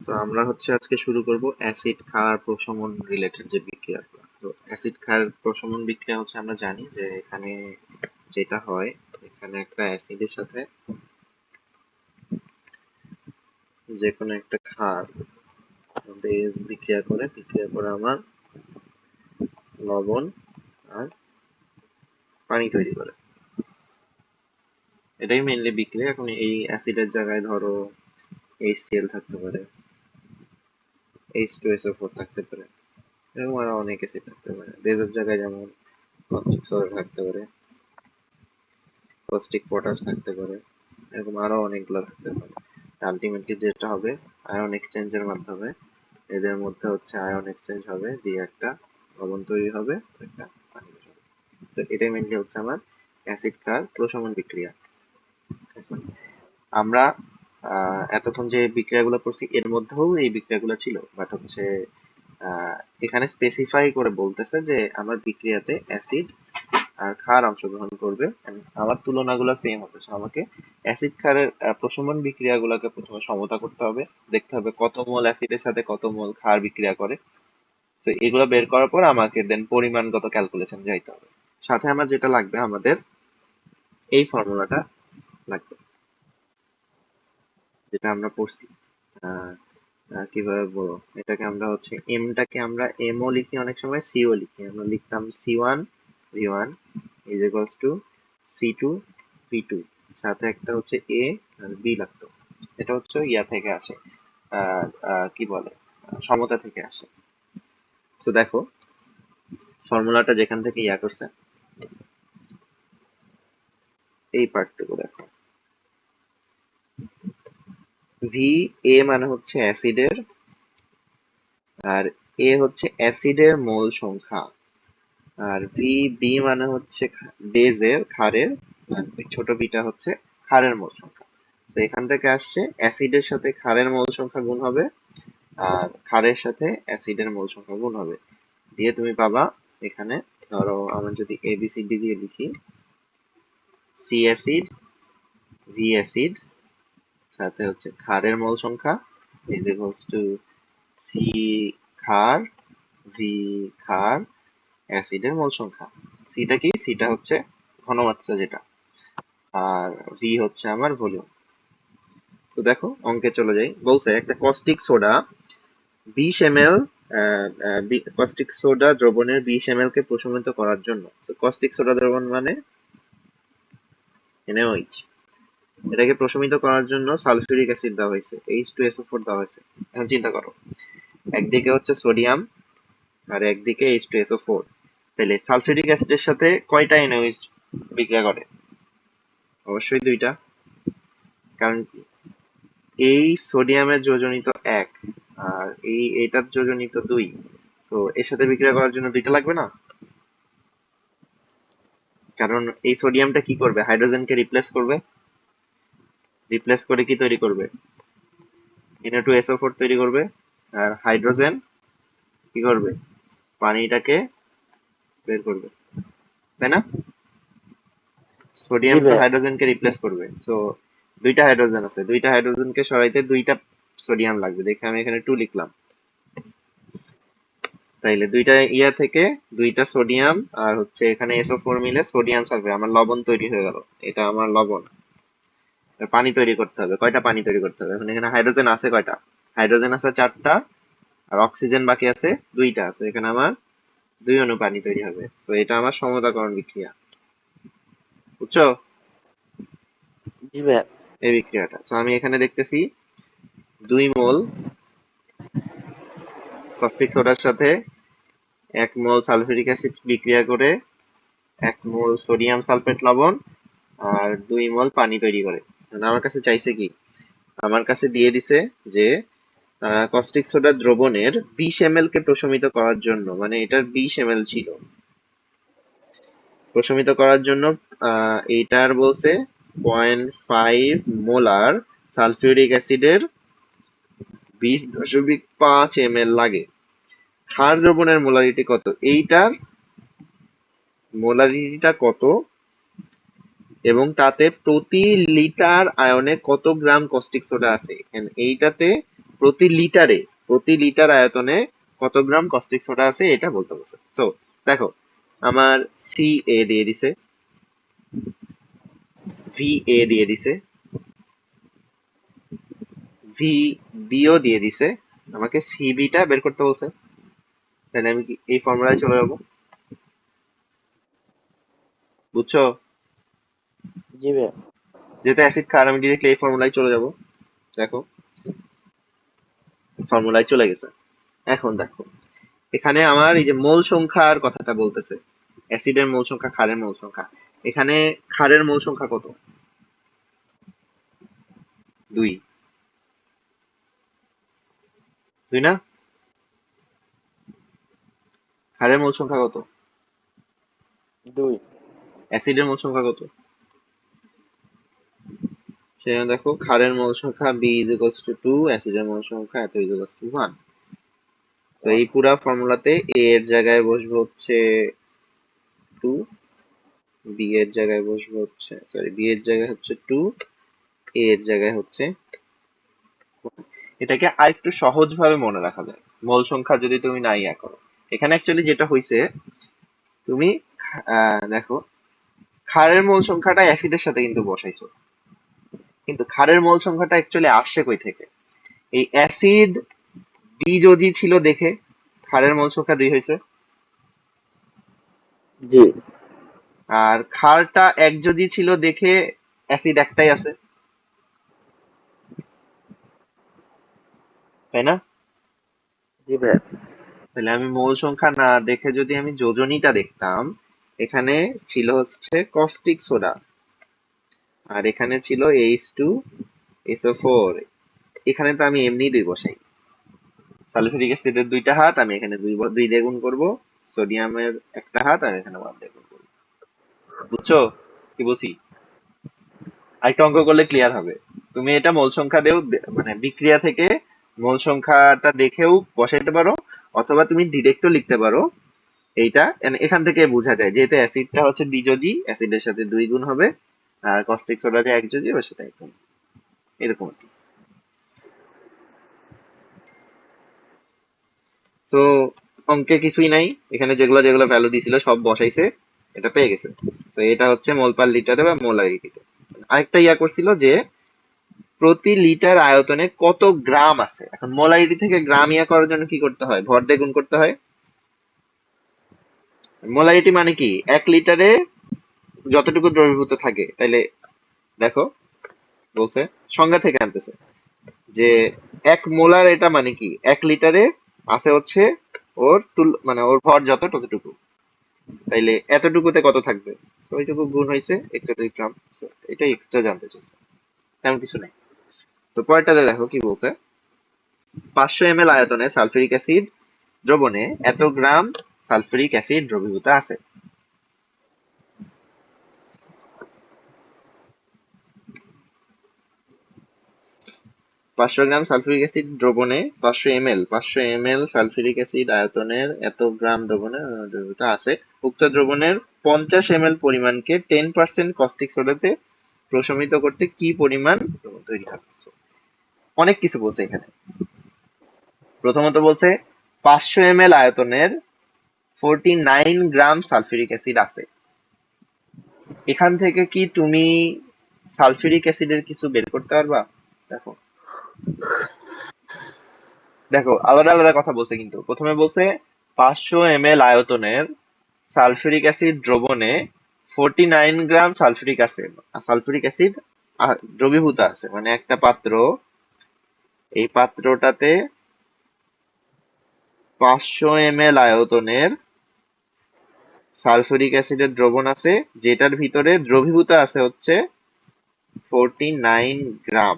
তো আমরা হচ্ছে আজকে শুরু করব অ্যাসিড ক্ষার প্রশমন রিলেটেড যে বিক্রিয়াগুলো। তো অ্যাসিড ক্ষার প্রশমন বিক্রিয়া হচ্ছে আমরা জানি যে এখানে যেটা হয়, এখানে একটা অ্যাসিডের সাথে যে কোনো একটা ক্ষার বেস বিক্রিয়া করে আমার লবণ আর পানি তৈরি করে। এটাই মেইনলি বিক্রিয়া। এখন এই অ্যাসিডের জায়গায় ধরো HCl থাকতে পারে, H2SO4 থাকতে পারে, এরকম আরো অনেক অ্যাসিড থাকতে পারে। বেসের জায়গায় যেমন কস্টিক সোডা থাকতে পারে, কস্টিক পটাশ থাকতে পারে, এরকম আরো অনেকগুলো থাকতে পারে। আলটিমেটলি যেটা হবে, আয়ন এক্সচেঞ্জের মাধ্যমে এদের মধ্যে হচ্ছে আয়ন এক্সচেঞ্জ হবে, দিয়ে একটা লবণ তৈরি হবে, একটা পানি বের হবে। তো এটাই মেনলি হচ্ছে আমার অ্যাসিড ক্ষার প্রশমন বিক্রিয়া। এখন আমরা এতক্ষণ যে বিক্রিয়াগুলো করছি এর মধ্যেও এই বিক্রিয়াগুলো ছিল, বাট হচ্ছে এখানে স্পেসিফাই করে বলতেছে যে আমার বিক্রিয়াতে অ্যাসিড আর ক্ষার অংশগ্রহণ করবে। and আমার তুলনাগুলো সেম হবে। So আমাকে অ্যাসিড ক্ষারের প্রশমন বিক্রিয়াগুলোকে প্রথমে সমতা করতে হবে, দেখতে হবে কত মোল অ্যাসিডের সাথে কত মোল ক্ষার বিক্রিয়া করে। তো এগুলো বের করার পর আমাকে দেন পরিমাণগত ক্যালকুলেশন যাইতে হবে। সাথে আমার যেটা লাগবে, আমাদের এই ফর্মুলাটা লাগবে, যেটা আমরা পড়ছি। আহ, কিভাবে বলবো এটাকে, আমরা হচ্ছে এমটাকে আমরা এমও লিখি, অনেক সময় সিও লিখি। আমরা লিখতাম C1 V1 is equals two C2 V2, সাথে একটা হচ্ছে এ আর বি লাগতো। এটা হচ্ছে ইয়া থেকে আসে, কি বলে, সমতা থেকে আসে। তো দেখো ফর্মুলাটা যেখান থেকে ইয়া করছে, এই পার্টটুকু দেখো। ভি এ মানে হচ্ছে অ্যাসিডের, আর এ হচ্ছে অ্যাসিডের মোল সংখ্যা, আর ভি বি মানে হচ্ছে বেজের, ক্ষারের, আর ওই ছোট বিটা হচ্ছে ক্ষারের মোল সংখ্যা। তো এখান থেকে আসছে অ্যাসিডের সাথে ক্ষারের মোল সংখ্যা গুণ হবে, আর ক্ষারের সাথে অ্যাসিডের মোল সংখ্যা গুণ হবে, দিয়ে তুমি পাবা এখানে। ধরো আমরা যদি ABCD দিয়ে লিখি, সি অ্যাসিড, ভি অ্যাসিড, সাথে হচ্ছে ক্ষারের মোল সংখ্যা ইজ ইকুয়ালস টু সি ক্ষার, ভি ক্ষার, অ্যাসিডের মোল সংখ্যা। সিটা কি? সিটা হচ্ছে ঘনমাত্রা যেটা, আর ভি হচ্ছে আমার ভলিউম। তো দেখো অঙ্কে চলে যাই। বলছে একটা caustic soda 20 ml, caustic soda দ্রবণের 20 ml কে প্রশমিত করার জন্য। তো কস্টিক সোডা দ্রবণ মানে NaOH, এটাকে প্রশমিত করার জন্য সালফিউরিক অ্যাসিড দেওয়া হয়েছে, H2SO4 দেওয়া হয়েছে। এখন চিন্তা করো, একদিকে হচ্ছে সোডিয়াম আর একদিকে H2SO4, তাহলে সালফিউরিক অ্যাসিডের সাথে কয়টা NaOH বিক্রিয়া করে? অবশ্যই দুইটা। কারণ এই সোডিয়ামের যোজনী তো 1, আর এইটার যোজনী তো 2, তো এর সাথে বিক্রিয়া করার জন্য দুইটা লাগবে না? কারণ এই সোডিয়ামটা কি করবে? হাইড্রোজেনকে রিপ্লেস করবে, রিপ্লেস করে কি তৈরি করবে? Na2SO4 তৈরি করবে। আর হাইড্রোজেন কি করবে? পানিটাকে বের করবে, তাই না? জি সোডিয়াম তো ভাইয়া। হাইড্রোজেনকে রিপ্লেস করবে। তো দুইটা হাইড্রোজেন আছে, দুইটা হাইড্রোজেনকে সরাইতে দুইটা সোডিয়াম লাগবে, দেখে আমি এখানে 2 লিখলাম। তাইলে দুইটা ইয়া থেকে দুইটা সোডিয়াম আর হচ্ছে এখানে SO4 মিলে সোডিয়াম সালফেট, আমার লবণ তৈরি হয়ে গেল। এটা আমার লবণ। এবার পানি তৈরি করতে হবে। কয়টা পানি তৈরি করতে হবে? এখন এখানে হাইড্রোজেন আছে কয়টা? হাইড্রোজেন আছে 4টা, আর অক্সিজেন বাকি আছে 2টা। তো এখানে আমার 2 অণু পানি তৈরি হবে। তো এটা আমার সমতাকরণ বিক্রিয়া, বুঝছো জি ভাইয়া। এই বিক্রিয়াটা? তো আমি এখানে দেখতেছি 2 মোল কস্টিক সোডার সাথে 1 মোল সালফিউরিক অ্যাসিড বিক্রিয়া করে 1 মোল সোডিয়াম সালফেট লবণ আর 2 মোল পানি তৈরি করে। মানে আমার কাছে চাইছে কি? আমার কাছে দিয়ে দিছে যে কস্টিক সোডা দ্রবণের 20 ml কে প্রশমিত করার জন্য, মানে এটার 20 ml ছিল, প্রশমিত করার জন্য এইটার বলছে 0.5 মোলার সালফিউরিক অ্যাসিডের 20.5 ml লাগে। ক্ষার দ্রবণের মোলারিটি কত? এইটার মোলারিটিটা কত, এবং তাতে প্রতি লিটার আয়নে কত গ্রাম কস্টিক সোডা আছে? এইটাতে প্রতি লিটার আয়তনে কত গ্রাম কস্টিক সোডা আছে এটা বলতে বলছে। সো দেখো, আমার সি এ দিয়ে দিছে, ভি এ দিয়ে দিছে, ভি বিও দিয়ে দিছে, আমাকে সিবি টা বের করতে বলছে। তাহলে আমি কি এই ফর্মুলায় চলে যাবো? বুঝছো? জি ভাইয়া। যেহেতু অ্যাসিড ক্ষার, আমি ডিরেক্টলি এই ফর্মুলায় চলে যাব। দেখো, ফর্মুলায় চলে গেছে। এখন দেখো, এখানে আমার এই যে মোল সংখ্যার কথাটা বলতেছে, অ্যাসিডের মোল সংখ্যা, ক্ষারের মোল সংখ্যা। এখানে ক্ষারের মোল সংখ্যা কত? 2। 2 না? ক্ষারের মোল সংখ্যা কত? 2। অ্যাসিডের মোল সংখ্যা কত? সেখানে দেখো, ক্ষারের মোল সংখ্যা B = 2, অ্যাসিডের মোল সংখ্যা এত = 1। তো এই পুরা ফর্মুলাতে A এর জায়গায় বসবে হচ্ছে 2, B এর জায়গায় বসবে হচ্ছে, সরি, B এর জায়গায় হচ্ছে 2, A এর জায়গায় হচ্ছে 1। এটাকে আরেকটু সহজ ভাবে মনে রাখা যায় মোল সংখ্যা যদি তুমি না ইয়া করো। এখানে অ্যাকচুয়ালি যেটা হইছে, তুমি দেখো, ক্ষারের মোল সংখ্যাটা অ্যাসিডের সাথে কিন্তু বসাইছো, কিন্তু ক্ষারের মোল সংখ্যাটা অ্যাকচুয়ালি আসছে কই থেকে? এই অ্যাসিড বি যদি ছিল দেখে ক্ষারের মোল সংখ্যা 2 হয়েছে, জি। আর ক্ষারটা 1 যদি ছিল দেখে অ্যাসিড একটাই আছে, তাই না? জি ভাইয়া। তাহলে আমি মোল সংখ্যা না দেখে যদি আমি যোজনীটা দেখতাম, এখানে ছিল হচ্ছে কস্টিক সোডা, আর এখানে ছিল H2SO4। এখানে তো আমি এমনি 2 বসাই, সালফিউরিক অ্যাসিডের 2টা হাত, আমি এখানে 2 দিয়ে গুণ করবো, সোডিয়ামের একটা হাত আর এখানে 1 দিয়ে গুণ করবো। বুঝছো কি বলছি? আরেকটা অঙ্ক করলে ক্লিয়ার হবে। তুমি এটা মোল সংখ্যা দিয়েও মানে বিক্রিয়া থেকে মোল সংখ্যাটা দেখেও বসাইতে পারো, অথবা তুমি ডিরেক্টও লিখতে পারো। এইটা এখান থেকে বোঝা যায়, যেহেতু অ্যাসিডটা হচ্ছে দ্বিযোজী, অ্যাসিডের সাথে 2 গুণ হবে, আর কস্টিক সোডা যে একযোজী, ওর সাথে 1 গুণ, এরকম আর কি। তো অঙ্কে কিছুই নাই, এখানে যেগুলো যেগুলো ভ্যালু দিছিল সব বসাইছে, এটা পেয়ে গেছে। তো এটা হচ্ছে মোল পার লিটারে বা মোলারিটিতে। আরেকটা ইয়া করছিল যে প্রতি লিটার আয়তনে কত গ্রাম আছে। এখন মোলারিটি থেকে গ্রাম ইয়া করার জন্য কি করতে হয়? ভর দিয়ে গুণ করতে হয়। মোলারিটি মানে কি? 1 লিটারে যতটুকু দ্রবীভূত থাকে। তাইলে দেখো, বলছে সংজ্ঞা থেকে আনতেছে যে 1 মোলার, এটা মানে কি 1 লিটারে আছে হচ্ছে ওর মানে ওর ভর যত ততটুকু। তাইলে এতটুকুতে কত থাকবে? তো ওইটুকু গুণ হয়েছে 41 গ্রাম। তো এটাই এক্সট্রা জানতে চাইছে, তেমন কিছু নেই। তো পরেরটাতে দেখো কি বলছে, 500 ml আয়তনে সালফিউরিক অ্যাসিড দ্রবণে এত গ্রাম সালফিউরিক অ্যাসিড দ্রবীভূত আছে। 500 গ্রাম সালফিউরিক অ্যাসিড দ্রবণে 500 ml সালফিউরিক অ্যাসিড আয়তনের এত গ্রাম দ্রবণে দ্রবীভূত আছে। উক্ত দ্রবণের 50 ml পরিমাণকে 10% কস্টিক সোডাতে প্রশমিত করতে কি পরিমাণ দ্রবণ তৈরি হবে? অনেক কিছু বলছে এখানে। প্রথমত বলছে 500 ml আয়তনের 49 গ্রাম সালফিউরিক অ্যাসিড আছে। এখান থেকে কি তুমি সালফিউরিক অ্যাসিডের কিছু বের করতে পারবা? দেখো, দেখো, আলাদা আলাদা কথা বলছে, কিন্তু প্রথমে বলছে 500 ml আয়তনের সালফিউরিক অ্যাসিড দ্রবণে 49 গ্রাম সালফিউরিক অ্যাসিড দ্রবীভূত আছে, মানে একটা পাত্র, এই পাত্রটাতে 500 ml আয়তনের সালফিউরিক অ্যাসিডের দ্রবণ আছে, যেটার ভিতরে দ্রবীভূত আছে হচ্ছে 49 গ্রাম।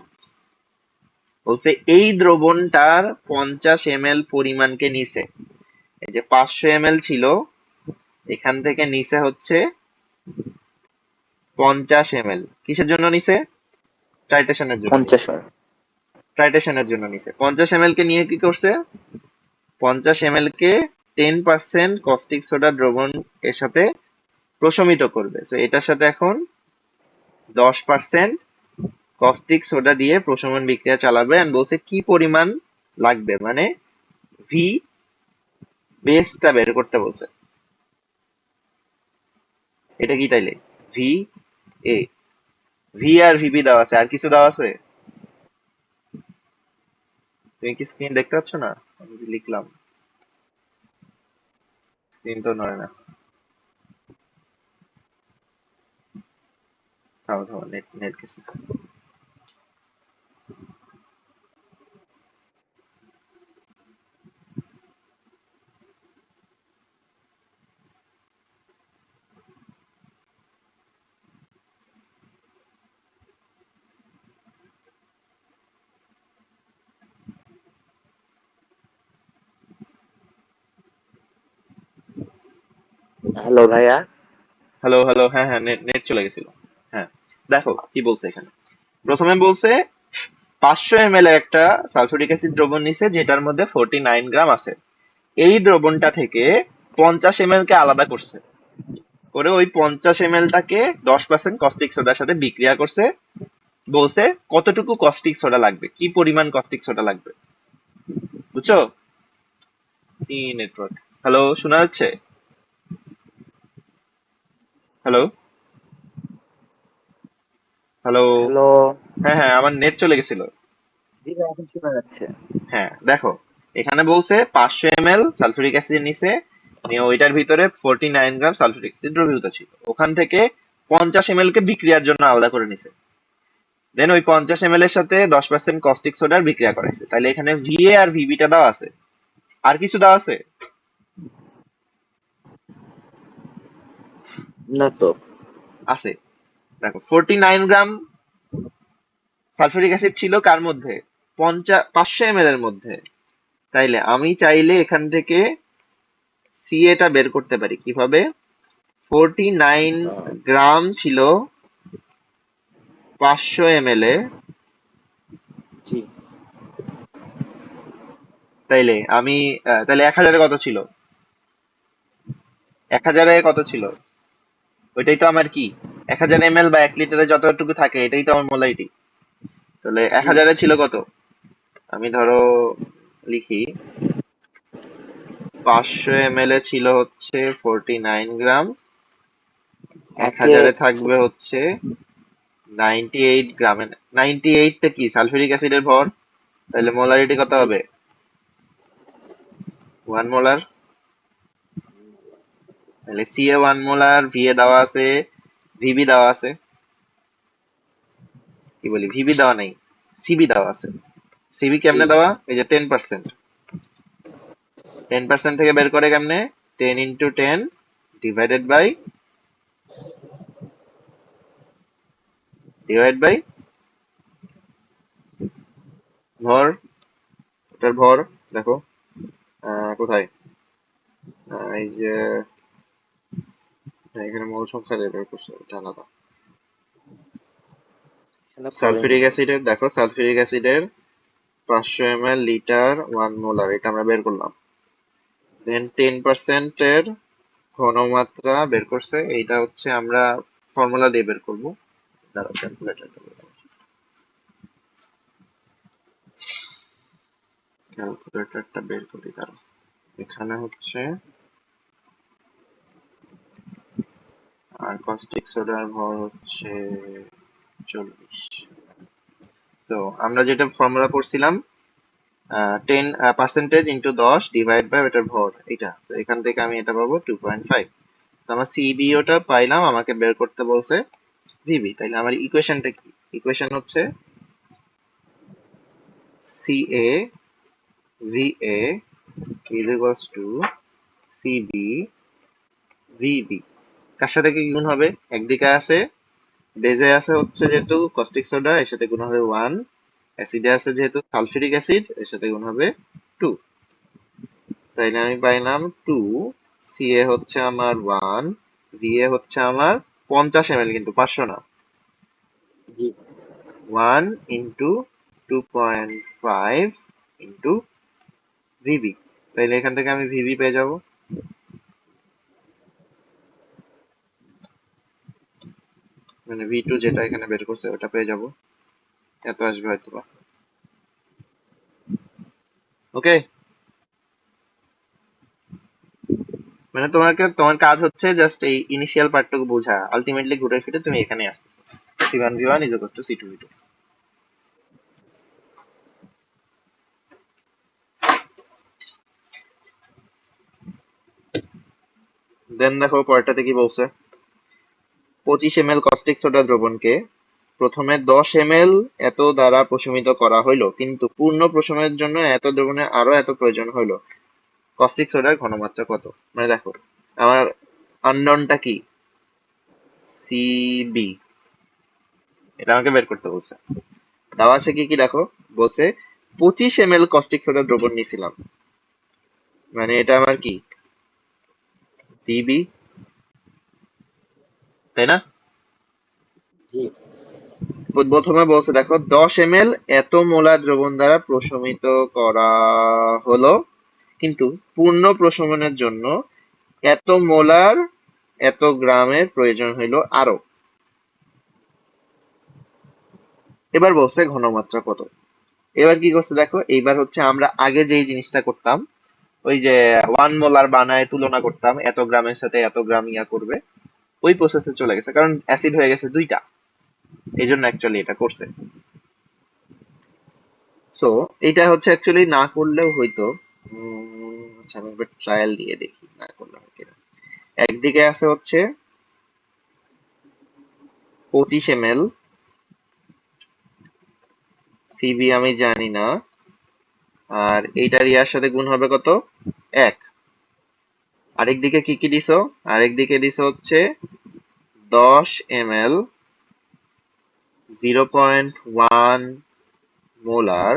বলছে এই দ্রবণটার 50 ml পরিমাণকে নিছে, এই যে 500 ml ছিল, এখান থেকে নিচে হচ্ছে 50 ml। কিসের জন্য নিছে? টাইট্রেশনের জন্য নিছে। 50 টাইট্রেশনের জন্য নিছে 50 ml কে নিয়ে কি করছে? 50 ml কে 10% কস্টিক সোডা দ্রবণ এর সাথে প্রশমিত করবে। তো এটার সাথে এখন 10% কস্টিক সোডা দিয়ে প্রশমন বিক্রিয়া চালাবে, এন্ড বলছে কি পরিমাণ লাগবে, মানে ভি বেসটা বের করতে বলছে। এটা কি তাইলে? ভি এ, ভি আর ভিবি দেওয়া আছে, আর কিছু দেওয়া আছে? তুমি কি স্ক্রিন দেখতে পাচ্ছ না? আমি কি লিখলাম? স্ক্রিন তো নয় না। থামো থামো, নেট নেট গেছে। হ্যালো ভাইয়া। হ্যালো হ্যালো, হ্যাঁ হ্যাঁ, নেট নেট চলে গেছিল। হ্যাঁ, দেখো কি বলছে এখানে। প্রথমে বলছে 500 ml এর একটা সালফিউরিক অ্যাসিড দ্রবণ নিছে, যেটার মধ্যে 49 গ্রাম আছে। এই দ্রবণটা থেকে 50 ml কে আলাদা করছে, করে ওই 50 ml টাকে 10% কস্টিক সোডার সাথে বিক্রিয়া করছে। বলছে কতটুকু কস্টিক সোডা লাগবে, কি পরিমাণ কস্টিক সোডা লাগবে। বুঝছো? কি নেটওয়ার্ক? হ্যালো, শোনা যাচ্ছে? Hello hello. হ্যালো। হ্যাঁ হ্যাঁ, আমার নেট চলে গেছিল। জি ভাই, এখন শোনা যাচ্ছে। হ্যাঁ দেখো, এখানে বলছে 500 ml সালফিউরিক অ্যাসিড নিছে, নিয়ে ওইটার ভিতরে 49 গ্রাম সালফিউরিক অ্যাসিড দ্রবীভূত ছিল। ওখান থেকে 50 ml কে বিক্রিয়ার জন্য আলাদা করে নিছে। দেন ওই 50 ml এর সাথে 10% কস্টিক সোডার বিক্রিয়া করাইছে। তাহলে এখানে ভিএ আর ভিবিটা দেওয়া আছে, আর কিছু দেওয়া আছে? না তো। আছে। দেখো, 49 গ্রাম সালফিউরিক অ্যাসিড ছিল কার মধ্যে? 500 ml এর মধ্যে। তাইলে আমি চাইলে এখান থেকে সিএ টা বের করতে পারি কিভাবে? 49 আহ, গ্রাম ছিল 500 ml এ। জি। তাইলে আমি তাহলে 1000-এ কত ছিল? 1000-এ কত ছিল? ওইটাই তো আমার কি, 1000 ml বা 1 লিটারে যতটুকু থাকে এটাই তো আমার মোলারিটি। তাহলে এক জি। হাজারে ছিল কত? আমি ধরো লিখি, 500 ml এ ছিল হচ্ছে 49 গ্রাম, এক একে। হাজারে থাকবে হচ্ছে 98 গ্রামে। 98টা কি সালফিউরিক অ্যাসিডের ভর, তাহলে মোলারিটি কত জি। হবে? 1 মোলার। তাহলে সিএ 1 মোলার, ভিএ দেওয়া আছে, ভিবি দেওয়া আছে, কি বলি ভিবি দেওয়া নেই, সিবি দেওয়া আছে। সিবি জি। কেমনে দেওয়া? এই যে 10%, 10% থেকে বের করে কেমনে? 10 × 10 ডিভাইড বাই ভর। ওটার ভর দেখো, কোথায়? এই যে এখানে মোল সংখ্যা দিয়ে বের করছে, এটা আলাদা। এখানে পড়েন সালফিউরিক তো। অ্যাসিডের দেখো, সালফিউরিক অ্যাসিডের 500 ml লিটার 1 মোলার, এটা আমরা বের করলাম। দেন 10% এর ঘনমাত্রা বের করছে, এইটা হচ্ছে আমরা ফর্মুলা দিয়ে বের করবো। দাঁড়াও, ক্যালকুলেটরটা বের করি, দাঁড়াও। এখানে হচ্ছে, আর কস্টিক সোডার ভর হচ্ছে 40। তো আমরা যেটা ফর্মুলা করছিলাম, 10% × 10 ডিভাইড বাই ওটার ভর, এটা তো এখান থেকে আমি এটা পাবো 2.5। তো আমার সিবিওটা পাইলাম, আমাকে বের করতে বলছে ভিবি। তাইলে আমার ইকুয়েশনটা কি? ইকুয়েশন হচ্ছে CA VA is equals to CB VB. কার সাথে কি গুণ হবে? একদিকে আছে বেজে আছে হচ্ছে যেহেতু কস্টিক সোডা, এর সাথে গুণ হবে 1। অ্যাসিডে আছে যেহেতু সালফিউরিক অ্যাসিড, এর সাথে গুণ হবে 2। তাইলে আমি পাইলাম 2। সিএ হচ্ছে আমার 1, ভিএ হচ্ছে আমার 50 ml, কিন্তু 500 না। জি। 1 × 2.5 ইন্টু ভিবি। তাইলে এখান থেকে আমি ভিবি পেয়ে যাব, মানে ভি2 যেটা এখানে বের করছে ওটা পেয়ে যাব। এত আসবে হয়তো বা। ওকে, মানে তোমার কাজ হচ্ছে জাস্ট এই ইনিশিয়াল পার্টটুকু বোঝা, আলটিমেটলি ঘুরে ফিরে তুমি এখানে আসতেছো, C1V1 is equal to C2V2। দেন দেখো পরেরটাতে কি বলছে। 25 ml কস্টিক সোডা দ্রবণকে প্রথমে 10 ml এত দ্বারা প্রশমিত করা হইল, কিন্তু পূর্ণ প্রশমনের জন্য এত দ্রবণের আরো এত প্রয়োজন হইল। কস্টিক সোডার ঘনমাত্রা কত? মানে দেখো আমার আননোনটা কি, সিবি, এটা আমাকে বের করতে বলছে। দেওয়া আছে কি কি দেখো, বলছে 25 ml কস্টিক সোডা দ্রবণ নিয়েছিলাম, মানে এটা আমার কি সিবি, তাই না? জি প্রথমে বলছে দেখো 10 ml এত মোলার দ্রবণ দ্বারা প্রশমিত করা হলো, কিন্তু পূর্ণ প্রশমনের জন্য এত মোলার এত গ্রামের প্রয়োজন হইল আরো। এবার বলছে ঘনমাত্রা কত। এবার কি করছে দেখো, এইবার হচ্ছে আমরা আগে যেই জিনিসটা করতাম, ওই যে 1 মোলার বানায় তুলনা করতাম, এত গ্রামের সাথে এত গ্রাম ইয়া করবে, ওই প্রসেসে চলে গেছে, কারণ অ্যাসিড হয়ে গেছে দুইটা, এই জন্য অ্যাকচুয়ালি এটা করছে। সো এটা হচ্ছে অ্যাকচুয়ালি না করলেও হইতো। আচ্ছা আমি একবার ট্রায়াল দিয়ে দেখি না করলে হয় কিনা। একদিকে আছে হচ্ছে 25 ml, সিবি আমি জানি না, আর এইটার ইয়ার সাথে গুণ হবে কত, 1। আরেক দিকে কি কি দিছো, আরেক দিকে দিছো হচ্ছে 10 ml 0.1 মোলার,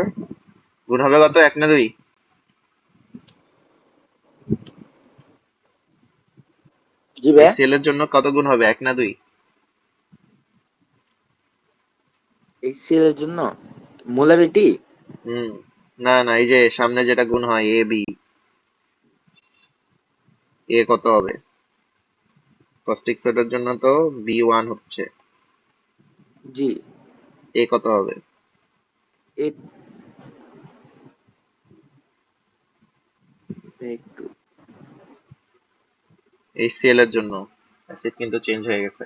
গুণ হবে কত, 1 না 2? জি ভাইয়া, HCl এর জন্য কত গুণ হবে, 1 না 2? HCl এর জন্য মোলারিটি হুম, না না, এই যে সামনে যেটা গুণ হয় এ বি, এ কত হবে? কস্টিক সোডার জন্য তো B1 হচ্ছে, জি এ কত হবে? এই একটু HCl এর জন্য অ্যাসিড কিন্তু চেঞ্জ হয়ে গেছে।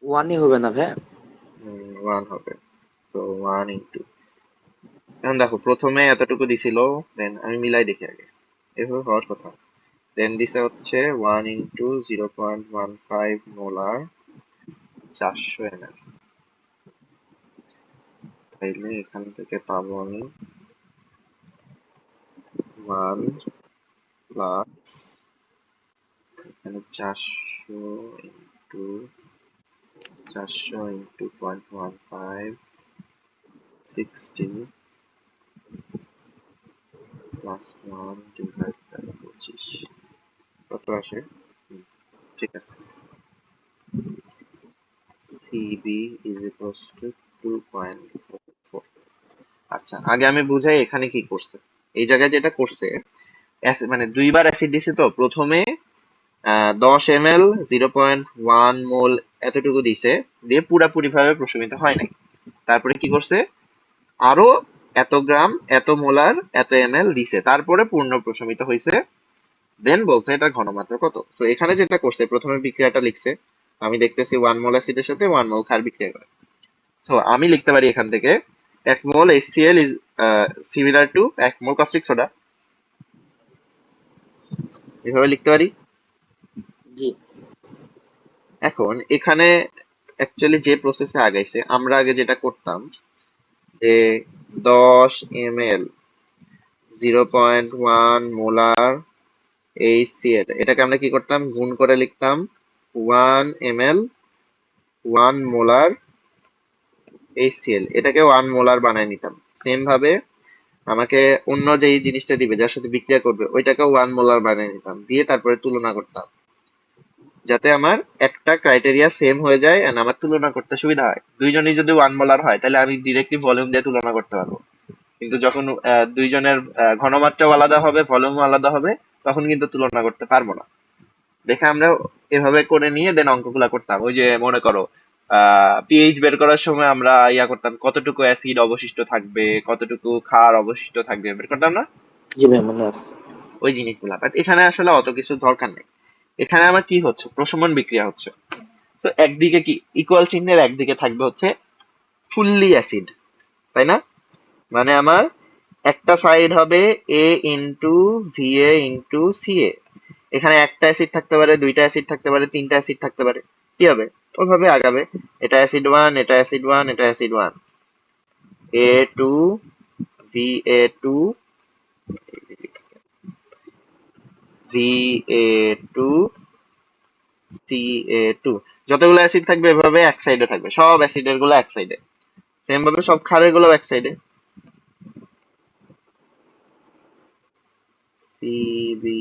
ওয়ানই হবে না ভাইয়া। 1 হবে, তো 1 ইন্টু, এখন দেখো প্রথমে এতটুকু দিছিল, দেন আমি মিলাই দেখি আগে, এভাবে হওয়ার কথা। দেন দিছে হচ্ছে 1 ইন্টু 0.15 মোলার 400 ml, তাইলে এখান থেকে পাবো আমি 1 প্লাস এখানে 400 ইন্টু 0.15 প্লাস 1/25 কত আসে? ঠিক আছে, সিবি ইজ ইকুয়ালস টু 2.44। আচ্ছা আগে আমি বুঝাই এখানে কি করছে। এই জায়গায় যেটা করছে, মানে দুইবার অ্যাসিড দিছে, তো প্রথমে 10 ml 0.1 মোল এতটুকু দিছে, দিয়ে পুরাপুরি ভাবে প্রশমিত হয় নাই। তারপরে কি করছে, আরো এত গ্রাম এত মোলার এত ml দিছে, তারপরে পূর্ণ প্রশমিত হয়েছে। দেন বলছে এটা ঘনমাত্রা কত। তো এখানে যেটা করছে, প্রথমে বিক্রিয়াটা লিখছে, আমি দেখতেছি 1 মোল অ্যাসিডের সাথে 1 মোল ক্ষার বিক্রিয়া করে। সো আমি লিখতে পারি এখান থেকে 1 মোল HCl is similar to 1 mole caustic soda, এভাবে লিখতে পারি। জি এখন এখানে অ্যাকচুয়ালি যে প্রসেসে আগাইছে, আমরা আগে যেটা করতাম যে 10 ml 0.1 মোলার HCl, এটাকে আমরা কি করতাম, গুণ করে লিখতাম 1 ml 1 মোলার HCl, এটাকে 1 মোলার বানায় নিতাম। সেম ভাবে আমাকে অন্য যেই জিনিসটা দিবে, যার সাথে বিক্রিয়া করবে, ওইটাকে 1 মোলার বানিয়ে নিতাম, দিয়ে তারপরে তুলনা করতাম, যাতে আমার একটা ক্রাইটেরিয়া সেম হয়ে যায় এন্ড আমার তুলনা করতে সুবিধা হয়। দুইজনই যদি 1 মোলার হয় তাহলে আমি ডিরেক্টলি ভলিউম দিয়ে তুলনা করতে পারবো, কিন্তু যখন দুইজনের ঘনমাত্রাও আলাদা হবে ভলিউমও আলাদা হবে, তখন কিন্তু তুলনা করতে পারবো না। দেখে আমরা এভাবে করে নিয়ে দেন অঙ্কগুলা করতাম। ওই যে মনে করো পিএইচ বের করার সময় আমরা ইয়া করতাম, কতটুকু অ্যাসিড অবশিষ্ট থাকবে, কতটুকু ক্ষার অবশিষ্ট থাকবে, বের করতাম না জি ভাই মনে আছে। ওই জিনিসগুলা। বাট এখানে আসলে অত কিছু দরকার নেই। এখানে আমার কি হচ্ছে, প্রশমন বিক্রিয়া হচ্ছে। তো একদিকে কি ইকুয়াল চিহ্নের একদিকে থাকবে হচ্ছে ফুললি অ্যাসিড, তাই না? মানে আমার একটা সাইড হবে A into V A into C A. এখানে একটা অ্যাসিড থাকতে পারে, দুইটা অ্যাসিড থাকতে পারে, তিনটা অ্যাসিড থাকতে পারে। কি হবে? ওইভাবে আগাবে। এটা অ্যাসিড ওয়ান, এটা অ্যাসিড ওয়ান, এটা acid one, A two, V A two, V A two, C A two. যতগুলো অ্যাসিড থাকবে এভাবে এক সাইডে থাকবে, সব অ্যাসিডের গুলো এক সাইডে। সেম ভাবে সব ক্ষারের গুলো এক সাইডে। C B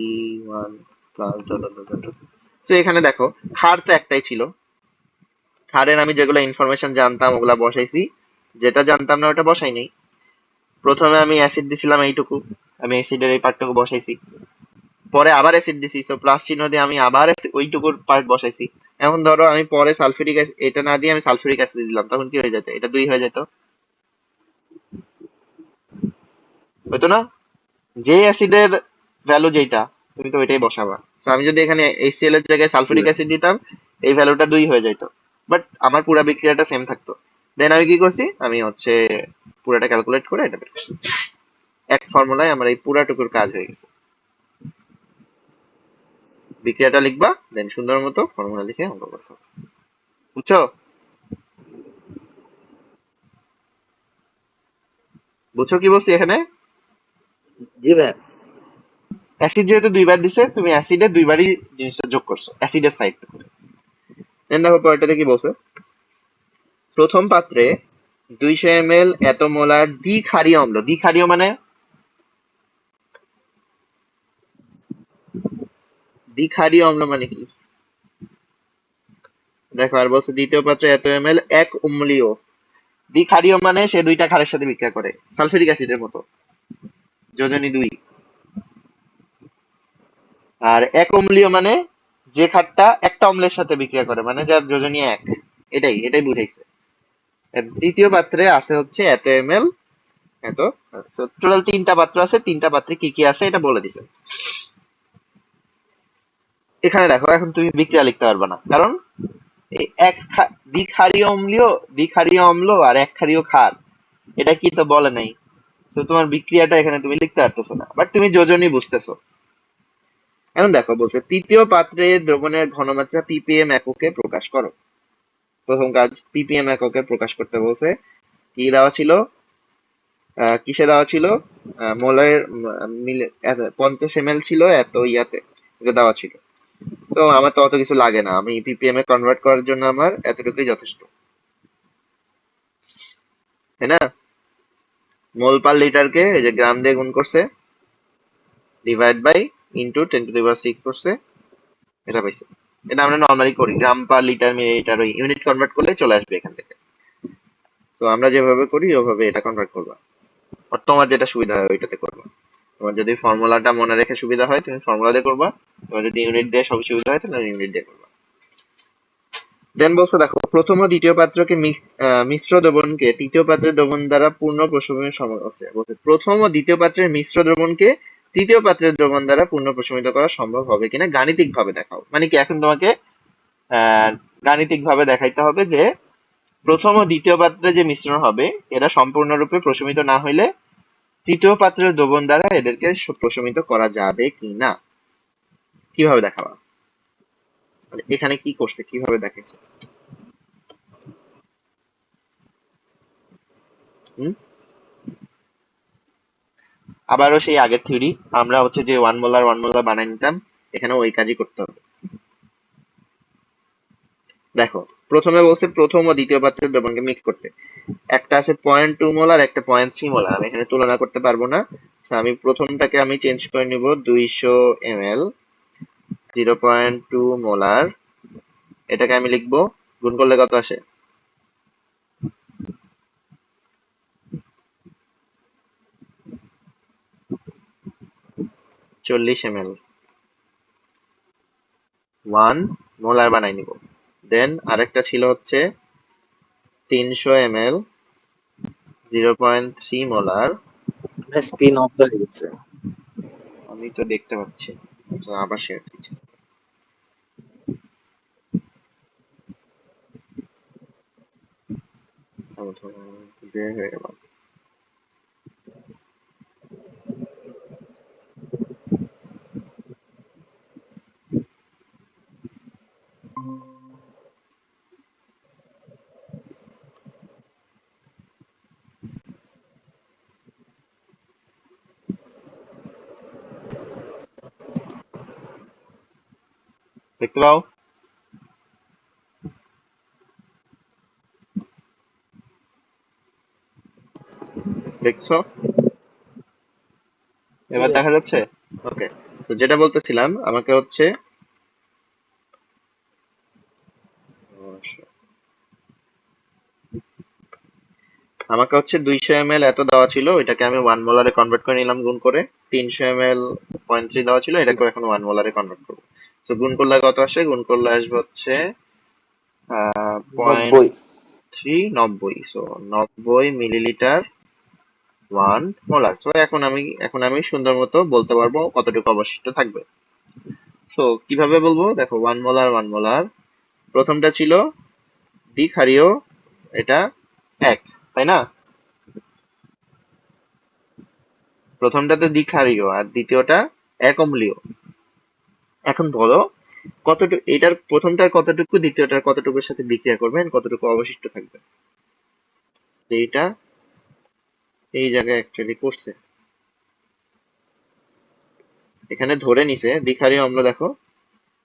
one plus dot dot dot dot. তো এখানে দেখো ক্ষার তো একটাই ছিল। ক্ষারের আমি যেগুলো ইনফরমেশন জানতাম ওগুলা বসাইছি, যেটা জানতাম না ওটা বসাই নাই। প্রথমে আমি অ্যাসিড দিছিলাম এইটুকু, আমি অ্যাসিডের এই পার্টটুকু বসাইছি। পরে আবার অ্যাসিড দিছি, সো প্লাস চিহ্ন দিয়ে আমি আবার ওইটুকুর পার্ট বসাইছি। এখন ধরো আমি পরে সালফিউরিক অ্যাসিড এটা না দিয়ে আমি সালফিউরিক অ্যাসিড দিলাম, তখন কি হয়ে যেত? এটা দুই হয়ে যেত, হয়তো না? যে অ্যাসিডের ভ্যালু যেটা, তুমি তো ওইটাই বসাবা। তো আমি যদি এখানে HCl এর জায়গায় জি সালফিউরিক ভাই। অ্যাসিড দিতাম, এই ভ্যালুটা দুই হয়ে যেত। বাট আমার পুরা বিক্রিয়াটা সেম থাকতো। দেন আমি কি করছি, আমি হচ্ছে পুরাটা ক্যালকুলেট করে এটা বের করছি। এক ফর্মুলায় আমার এই পুরাটুকুর কাজ হয়ে গেছে। বিক্রিয়াটা লিখবা, দেন সুন্দর মতো ফর্মুলা লিখে অঙ্ক করতে হবে। বুঝছো? বুঝছো কি বলছি এখানে? জি ভাই। অ্যাসিড যেহেতু দুইবার দিছে, তুমি অ্যাসিডে দুইবারই জিনিসটা যোগ করছো অ্যাসিডের সাইড থেকে। দেন দেখো পরেরটাতে কি বলছে, প্রথম পাত্রে 200 ml এত মোলার দ্বিক্ষারীয় অম্ল। দ্বিক্ষারীয় মানে, দ্বিক্ষারীয় অম্ল মানে কি? দেখো আর বলছে দ্বিতীয় পাত্রে এত ml এক অম্লীয়। দ্বিক্ষারীয় মানে সে দুইটা ক্ষারের সাথে বিক্রিয়া করে, সালফিউরিক অ্যাসিডের মতো, যোজনী 2। আর এক অম্লীয় মানে যে ক্ষারটা একটা অম্লের সাথে বিক্রিয়া করে, মানে যার যোজনী 1। এটাই বুঝাইছে। আর তৃতীয় পাত্রে আছে হচ্ছে এত ml এত। টোটাল তিনটা পাত্র আছে, তিনটা পাত্রে কি কি আছে এটা বলে দিছে। এখানে দেখো এখন তুমি বিক্রিয়া লিখতে পারবে না, কারণ এই দ্বিক্ষারীয় অম্ল আর এক ক্ষারীয় ক্ষার, এটা কি তো বলে নাই। তো তোমার বিক্রিয়াটা এখানে তুমি লিখতে পারতেছো না, বাট তুমি যোজনই বুঝতেছো। এখন দেখো বলছে তৃতীয় পাত্রে দ্রবণের ঘনমাত্রা ppm এককে প্রকাশ করো। প্রথম কাজ ppm এককে প্রকাশ করতে বলছে। কি দেওয়া ছিল, কিসে দেওয়া ছিল, মোলের মিলে 50 ml ছিল এত ইয়াতে, এটা দেওয়া ছিল। তো আমার তো অত কিছু লাগে না, আমি ppm এ কনভার্ট করার জন্য আমার এতটুকুই যথেষ্ট, তাই না? মোল পার লিটারকে এই যে গ্রাম দিয়ে গুণ করছে, ডিভাইড বাই ইন্টু 10⁶ করছে, এটা পাইছে। এটা আমরা নর্মালি করি, গ্রাম পার লিটার মিলিলিটার ওই ইউনিট কনভার্ট করলে চলে আসবে এখান থেকে। তো আমরা যেভাবে করি ওভাবে এটা কনভার্ট করবা, আর তোমার যেটা সুবিধা হয় ওইটাতে করবা। তোমার যদি ফর্মুলাটা মনে রেখে সুবিধা হয় তুমি ফর্মুলা দিয়ে করবা, তোমার যদি ইউনিট দিয়ে সব সুবিধা হয় তাহলে ইউনিট দিয়ে করবা। দেন বলছে দেখো প্রথম ও দ্বিতীয় পাত্রকে মিশ্র দ্রবণকে তৃতীয় পাত্রের দ্রবণ দ্বারা পূর্ণ প্রশমনের সময় হচ্ছে। বলছে প্রথম ও দ্বিতীয় পাত্রের মিশ্র দ্রবণকে তৃতীয় পাত্রের দ্রবণ দ্বারা পূর্ণ প্রশমিত করা সম্ভব হবে কিনা গাণিতিক ভাবে দেখাও। মানে কি, এখন তোমাকে গাণিতিক ভাবে দেখাইতে হবে যে প্রথম ও দ্বিতীয় পাত্রে যে মিশ্রণ হবে এরা সম্পূর্ণরূপে প্রশমিত না হইলে তৃতীয় পাত্রের দ্রবণ দ্বারা এদেরকে প্রশমিত করা যাবে কিনা, কিভাবে দেখাবা? মানে এখানে কি করছে, কিভাবে দেখাইছে? হুম? আবারও সেই আগের থিওরি, আমরা হচ্ছে যে ওয়ান মোলার বানাই নিতাম, এখানে ওই কাজই করতে হবে। দেখো প্রথমে বলছে প্রথম ও দ্বিতীয় পাত্রের দ্রবণকে মিক্স করতে। একটা আছে 0.2 মোলার, একটা 0.3 মোলার, আমি এখানে তুলনা করতে পারবো না। So, আমি প্রথমটাকে আমি চেঞ্জ করে নিব 200 ml 0.2 মোলার, এটাকে আমি লিখবো, গুণ করলে কত আসে, 40 ml 1 মোলার বানাই নিব। দেন আরেকটা ছিল হচ্ছে 300 ml 0.3 মোলার। স্ক্রিন অফ হয়ে গেছে। আমি তো দেখতে পাচ্ছি। আচ্ছা, আবার শেয়ার দিচ্ছি। বের হয়ে গেল। দেখতে পাও? দেখছো? জি এবার ভাইয়া। দেখা যাচ্ছে? ওকে। তো যেটা বলতেছিলাম, আমাকে হচ্ছে 200 ml এত দেওয়া ছিল, এটাকে আমি 1 মোলারে কনভার্ট করে নিলাম গুণ করে। 300 ml 0.3 দেওয়া ছিল, জি এটাকে এখন 1 মোলারে কনভার্ট করবো। তো গুণ করলে কত আসে? গুণ করলে আসবে হচ্ছে point 90। Three 90। So 90 millilitre 1 molar. So এখন আমি সুন্দর মতো বলতে পারবো কতটুকু অবশিষ্ট থাকবে। সো কিভাবে বলবো? দেখো, 1 মোলার 1 মোলার, প্রথমটা ছিল দ্বিক্ষারীয়, এটা এক, তাই না? প্রথমটা তো দ্বিক্ষারীয় আর দ্বিতীয়টা এক অম্লীয়। এখন বলো কতটুকু, এটার প্রথমটার কতটুকু, দ্বিতীয়টার কতটুকুর সাথে বিক্রিয়া করবে and কতটুকু অবশিষ্ট থাকবে। তো এইটা এই জায়গায় অ্যাকচুয়ালি করছে, এখানে ধরে নিছে দ্বিক্ষারীয় অম্ল। দেখো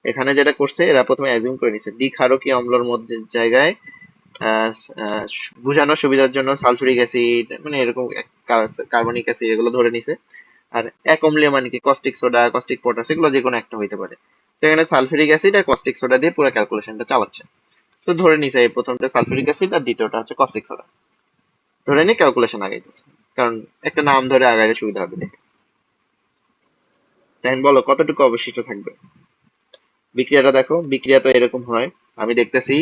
এখানে যেটা করছে, এরা প্রথমে অ্যাজিউম করে নিছে দ্বিক্ষারকীয় অম্লর মধ্যে জায়গায় আহ, আহ, বোঝানোর সুবিধার জন্য সালফিউরিক অ্যাসিড, মানে এরকম কার্বনিক অ্যাসিড এগুলো ধরে নিছে। আর এক অম্লীয় মানে কি, কস্টিক সোডা, কস্টিক পটাশ, এগুলো যে কোনো একটা হইতে পারে। তো এখানে সালফিউরিক অ্যাসিড আর কস্টিক সোডা দিয়ে পুরো ক্যালকুলেশনটা চালাচ্ছে। তো ধরে নিছে এই প্রথমটা সালফিউরিক অ্যাসিড আর দ্বিতীয়টা হচ্ছে কস্টিক সোডা, ধরে নিয়ে ক্যালকুলেশন আগাইতেছে, কারণ একটা নাম ধরে আগাইলে সুবিধা হবে দেখে। তাই বলো কতটুকু অবশিষ্ট থাকবে। বিক্রিয়াটা দেখো, বিক্রিয়া তো এরকম হয়। আমি দেখতেছি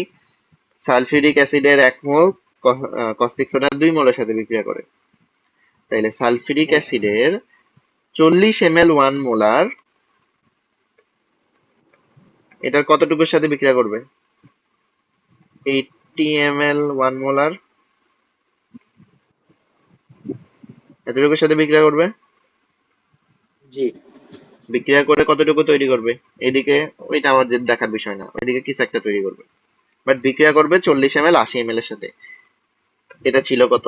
সালফিউরিক অ্যাসিডের 1 মোল কস্টিক সোডার 2 মোলের সাথে বিক্রিয়া করে। তাইলে সালফিউরিক জি অ্যাসিডের 40 ml 1 মোলার এটার কতটুকুর সাথে বিক্রিয়া করবে? 80 ml 1 মোলার এতটুকুর সাথে বিক্রিয়া করবে। জি। বিক্রিয়া করে কতটুকু তৈরি করবে? এদিকে ওইটা আমাদের দেখার বিষয় না, ওইদিকে কিছু একটা তৈরি করবে। বাট বিক্রিয়া করবে 40 ml 80 ml এর সাথে। এটা ছিল কত?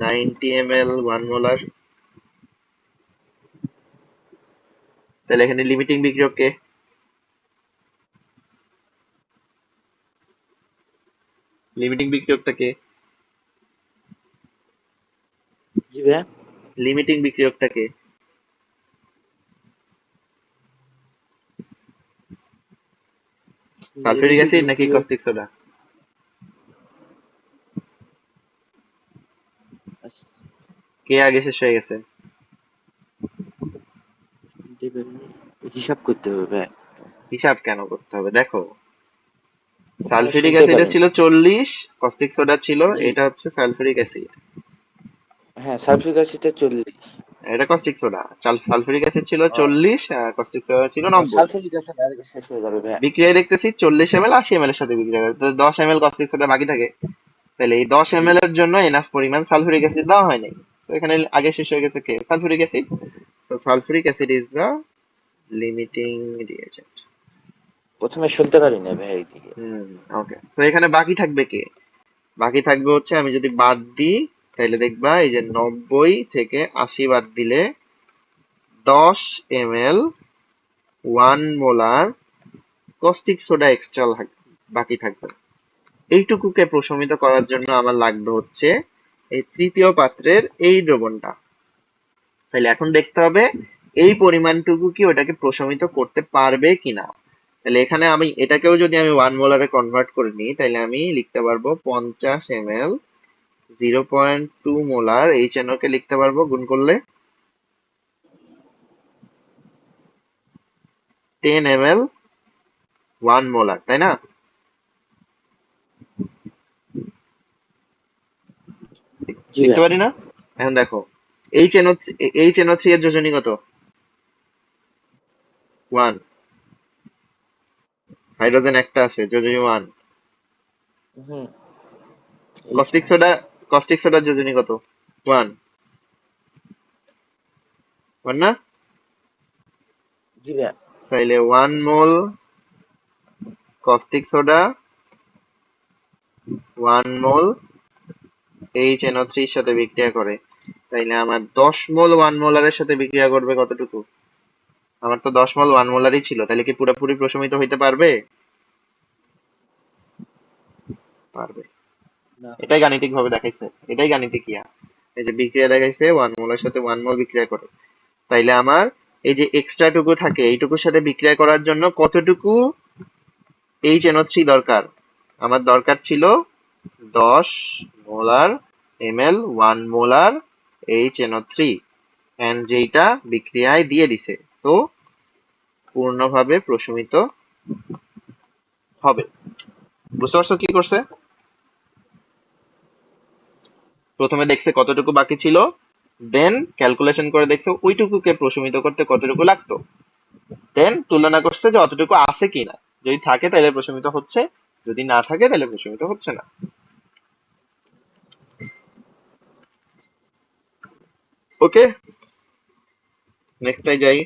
90 ml 1 মোলার। তাহলে এখানে লিমিটিং বিক্রিয়ক কে? লিমিটিং বিক্রিয়কটা কে? জি ভাইয়া। লিমিটিং বিক্রিয়কটা কে? সালফিউরিক লিমিটিং অ্যাসিড নাকি বিক্রিয়ক। Caustic soda? কে আগে শেষ হয়ে গেছে? হিসাব করতে হবে ভাইয়া। হিসাব কেন করতে হবে? দেখো, ভাইয়া সালফিউরিক শুনতে অ্যাসিডের পারিনি। ছিল 40, কস্টিক সোডা ছিল, জি। এটা হচ্ছে সালফিউরিক অ্যাসিড, হ্যাঁ, সালফিউরিক অ্যাসিডটা 40। এটা কস্টিক সোডা। সালফিউরিক অ্যাসিড ছিল ও, 40 আর কস্টিক সোডা ছিল 90। সালফিউরিক অ্যাসিড আগে শেষ হয়ে যাবে ভাইয়া। বিক্রিয়ায় দেখতেছি 40 ml 80 ml এর সাথে বিক্রিয়া করে, তো 10 ml কস্টিক সোডা বাকি থাকে। তাহলে এই 10 ml এর জন্য এনাফ পরিমাণ সালফিউরিক অ্যাসিড দেওয়া হয় নাই। তো এখানে আগে শেষ হয়ে গেছে কে? Sulphuric acid. So sulfuric acid is the limiting reagent. প্রথমে শুনতে পারিনি ভাইয়া এইদিকে। হুম, ওকে। তো এখানে বাকি থাকবে কে? বাকি থাকবে হচ্ছে, আমি যদি বাদ দিই তাহলে দেখবা এই যে 90 থেকে 80 বাদ দিলে 10 ml 1 molar caustic soda extra বাকি থাকবে। এইটুকুকে প্রশমিত করার জন্য আমার লাগবে হচ্ছে এই তৃতীয় পাত্রের এই দ্রবণটা। তাহলে এখন দেখতে হবে এই পরিমাণটুকু কি ওটাকে প্রশমিত করতে পারবে কিনা। তাহলে এখানে আমি এটাকেও যদি আমি 1 মোলারে কনভার্ট করে নিই, তাহলে আমি লিখতে পারবো 50 ml 0.2 মোলার HNO কে লিখতে পারবো গুণ করলে 10 ml 1 মোলার, তাই না? জি লিখতে ভাইয়া। পারি না? এখন দেখো, এইচ এনও থ্রি এর যোজনী কত? 1। হাইড্রোজেন একটা আছে, যোজনী 1। হুম। কস্টিক সোডা, কস্টিক সোডার যোজনী কত? 1। 1 না? জি ভাইয়া। তাইলে 1 mole caustic soda 1 mole H NO থ্রির সাথে বিক্রিয়া করে। তাইলে আমার 10 মোল 1 মোলারের সাথে বিক্রিয়া করবে কতটুকু? আমার তো 10 মোল 1 মোলারই ছিল, তাহলে কি পুরোপুরি প্রশমিত হইতে পারবে? পারবে। না এটাই ভাইয়া। গাণিতিক ভাবে দেখাইছে, এটাই গাণিতিক ইয়া। এই যে বিক্রিয়া দেখাইছে 1 মোলের সাথে 1 মোল বিক্রিয়া করে। তাইলে আমার এই যে এক্সট্রা টুকু থাকে, এইটুকুর সাথে বিক্রিয়া করার জন্য কতটুকু এইচ এনও থ্রি দরকার? আমার দরকার ছিল 10 molar ml 1 molar H N O three, and যেইটা বিক্রিয়ায় দিয়ে দিছে, তো পূর্ণভাবে প্রশমিত হবে। বুঝতে পারছো কি করছে? প্রথমে দেখছে কতটুকু বাকি ছিল, দেন ক্যালকুলেশন করে দেখছে ওইটুকুকে প্রশমিত করতে কতটুকু লাগতো, দেন তুলনা করছে যে অতটুকু আছে কিনা। যদি থাকে তাহলে প্রশমিত হচ্ছে, যদি না থাকে তাহলে প্রশমিত হচ্ছে না। ওকে, নেক্সট যাই।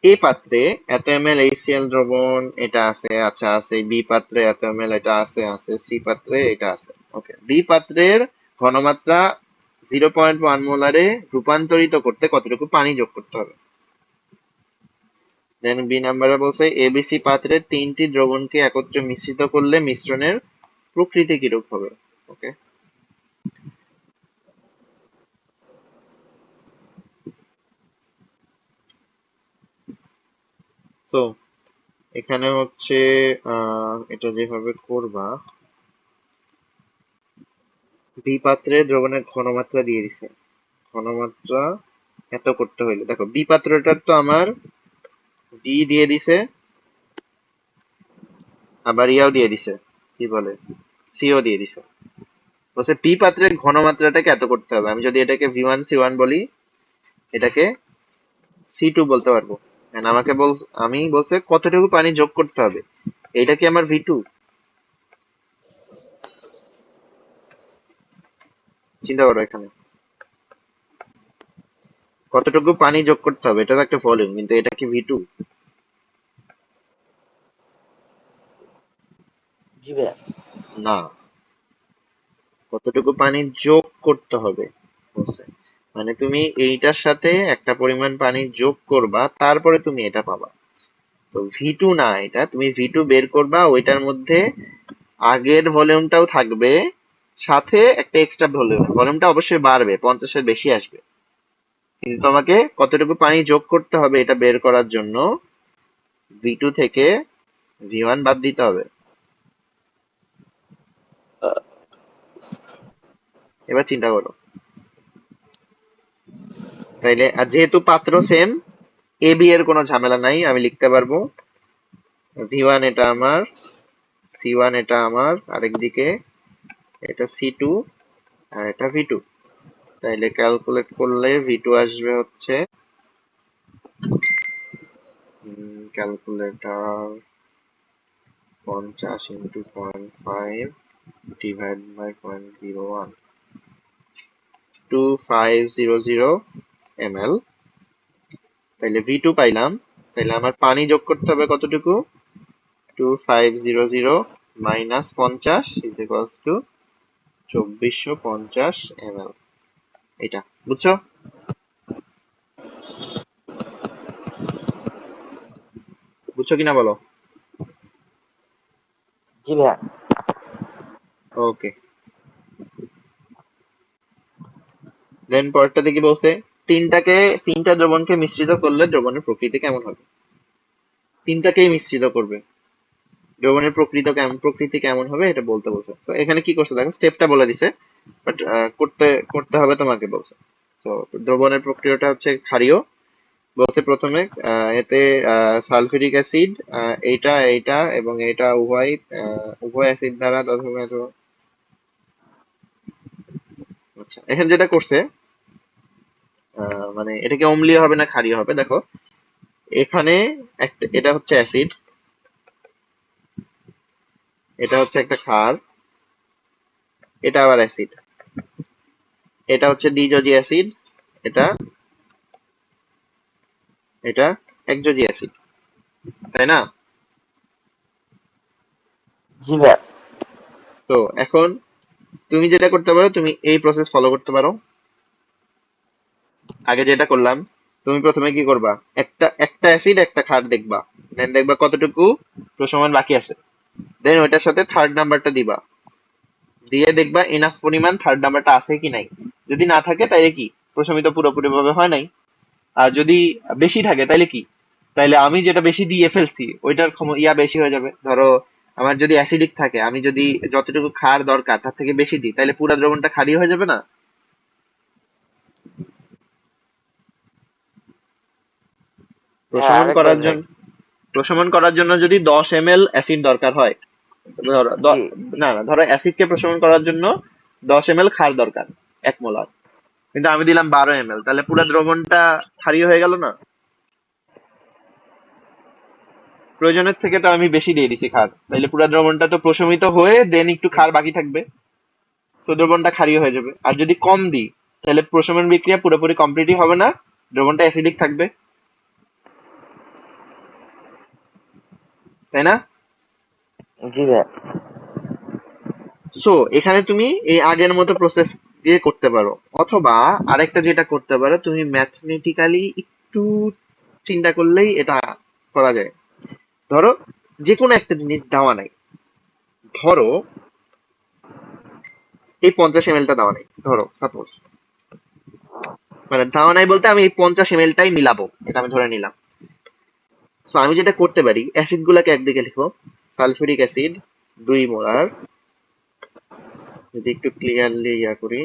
এ পাত্রে এত ml HCl দ্রবণ এটা আছে, আচ্ছা আছে। বি পাত্রে এত ml এটা আছে, আছে। সি পাত্রে এটা আছে। ওকে, বি পাত্রের ঘনমাত্রা 0.1 মোলারে রূপান্তরিত করতে কতটুকু পানি যোগ করতে হবে? দেন বি নাম্বারে বলছে এবিসি পাত্রের 3টি দ্রবণকে একত্রে মিশ্রিত করলে মিশ্রণের প্রকৃতি কিরূপ হবে? ওকে, তো এখানে হচ্ছে এটা যেভাবে করবা, বি পাত্রে দ্রবণের ঘনমাত্রা দিয়ে দিছে, ঘনমাত্রা এত করতে হইলে দেখো বি পাত্রটার তো আমার বি দিয়ে দিছে, আবার ইয়াও দিয়ে দিছে, কি বলে, সিও দিয়ে দিছে। বলছে পি পাত্রের ঘনমাত্রাটাকে এত করতে হবে। আমি যদি এটাকে V1C1 বলি, এটাকে C2 বলতে পারবো। And আমাকে আমি বলছে কতটুকু পানি যোগ করতে হবে, এটা কি আমার V2? চিন্তা করো এখানে কতটুকু পানি যোগ করতে হবে, এটা তো একটা ভলিউম, কিন্তু এটা কি V2? জি ভাইয়া। না, কতটুকু পানি যোগ করতে হবে বলছে। মানে তুমি এইটার সাথে একটা পরিমাণ পানি যোগ করবা, তারপরে তুমি এটা পাবা। তো V2 না, এটা তুমি V2 বের করবা, ওইটার মধ্যে আগের ভলিউমটাও থাকবে, সাথে একটা এক্সট্রা ভলিউম, ভলিউমটা অবশ্যই বাড়বে, 50-এর বেশি আসবে। কিন্তু তোমাকে কতটুকু পানি যোগ করতে হবে এটা বের করার জন্য V2 থেকে V1 বাদ দিতে হবে। এবার চিন্তা করো, তাইলে আর যেহেতু পাত্র সেম, এ বি এর কোনো ঝামেলা নাই, আমি লিখতে পারবো V1 এটা আমার, C1 এটা আমার, আরেকদিকে এটা C2 আর এটা V2। তাইলে ক্যালকুলেট করলে V2 আসবে হচ্ছে, ক্যালকুলেটর, 50 × 0.5 ডিভাইড বাই 0.01, 2500 ml। তাইলে V2 পাইলাম। তাইলে আমার পানি যোগ করতে হবে কতটুকু? 2500 minus 50 is equals two 2450 ml। এটা বুঝছো? বুঝছো কিনা বলো? জি ভাইয়া। ওকে, দেন পরেরটা দেখি বলছে তিনটা দ্রবণকে মিশ্রিত করলে দ্রবণের প্রকৃতি কেমন হবে? তিনটাকেই মিশ্রিত করবে, দ্রবণের প্রকৃতি কেমন হবে এটা বলতে বলছে। তো এখানে কি করছে দেখো, স্টেপটা বলে দিছে, বাট করতে করতে হবে তোমাকে বলছে। তো দ্রবণের প্রক্রিয়াটা হচ্ছে ক্ষারীয়। বলছে প্রথমে এতে সালফিউরিক অ্যাসিড, এইটা এইটা এবং এটা উভয় উভয় অ্যাসিড দ্বারা আচ্ছা, এখানে যেটা করছে মানে এটা কি অম্লীয় হবে না ক্ষারীয় হবে দেখো। এখানে একটা, এটা হচ্ছে অ্যাসিড, এটা হচ্ছে একটা ক্ষার, এটা আবার অ্যাসিড, এটা হচ্ছে দ্বিযোজী অ্যাসিড, এটা এটা একযোজী অ্যাসিড, তাই না? জি ভাইয়া। তো এখন তুমি যেটা করতে পারো, তুমি এই প্রসেস ফলো করতে পারো। আগে যেটা করলাম, তুমি প্রথমে কি করবা, একটা একটা অ্যাসিড একটা ক্ষার দেখবা, দেন দেখবা কতটুকু প্রশমন বাকি আছে, দেন ওইটার সাথে থার্ড নাম্বারটা দিবা, দিয়ে দেখবা এনাফ পরিমাণ থার্ড নাম্বারটা আছে কি নাই। যদি না থাকে তাইলে কি প্রশমিত পুরোপুরি ভাবে হয় নাই। আর যদি বেশি থাকে তাইলে কি, তাইলে আমি যেটা বেশি দিয়ে ফেলছি ওইটার ইয়া বেশি হয়ে যাবে। ধরো আমার যদি অ্যাসিডিক থাকে, আমি যদি যতটুকু ক্ষার দরকার তার থেকে বেশি দিই, তাহলে পুরো দ্রবণটা ক্ষারীয় হয়ে যাবে না? হ্যাঁ, প্রশমন আরেকবার করার ভাই। জন্য প্রশমন করার জন্য যদি 10 ml অ্যাসিড দরকার হয়, ধরো জি। না না, ধরো অ্যাসিডকে প্রশমন করার জন্য 10 ml ক্ষার দরকার, 1 মোলার, কিন্তু আমি দিলাম 12 ml, তাহলে পুরো দ্রবণটা ক্ষারীয় হয়ে গেল না? প্রয়োজনের থেকে তো আমি বেশি দিয়ে দিছি ক্ষার, তাইলে পুরো দ্রবণটা তো প্রশমিত হয়ে দেন একটু ক্ষার বাকি থাকবে, তো দ্রবণটা ক্ষারীয় হয়ে যাবে। আর যদি কম দিই, তাহলে প্রশমন বিক্রিয়া পুরোপুরি কমপ্লিটই হবে না, দ্রবণটা অ্যাসিডিক থাকবে, তাই না? জি ভাইয়া। সো এখানে তুমি এই আগের মতো প্রসেস দিয়ে করতে পারো, অথবা আরেকটা যেটা করতে পারো, তুমি ম্যাথমেটিক্যালি একটু চিন্তা করলেই এটা করা যায়। ধরো যে কোনো একটা জিনিস দেওয়া নাই, ধরো এই 50 ml দেওয়া নাই, ধরো সাপোজ, মানে দেওয়া নাই বলতে আমি এই 50 ml মিলাবো, এটা আমি ধরে নিলাম। তো আমি যেটা করতে পারি, অ্যাসিড গুলাকে একদিকে লিখো, সালফিউরিক অ্যাসিড 2 মোলার, যদি একটু ক্লিয়ারলি ইয়া করি,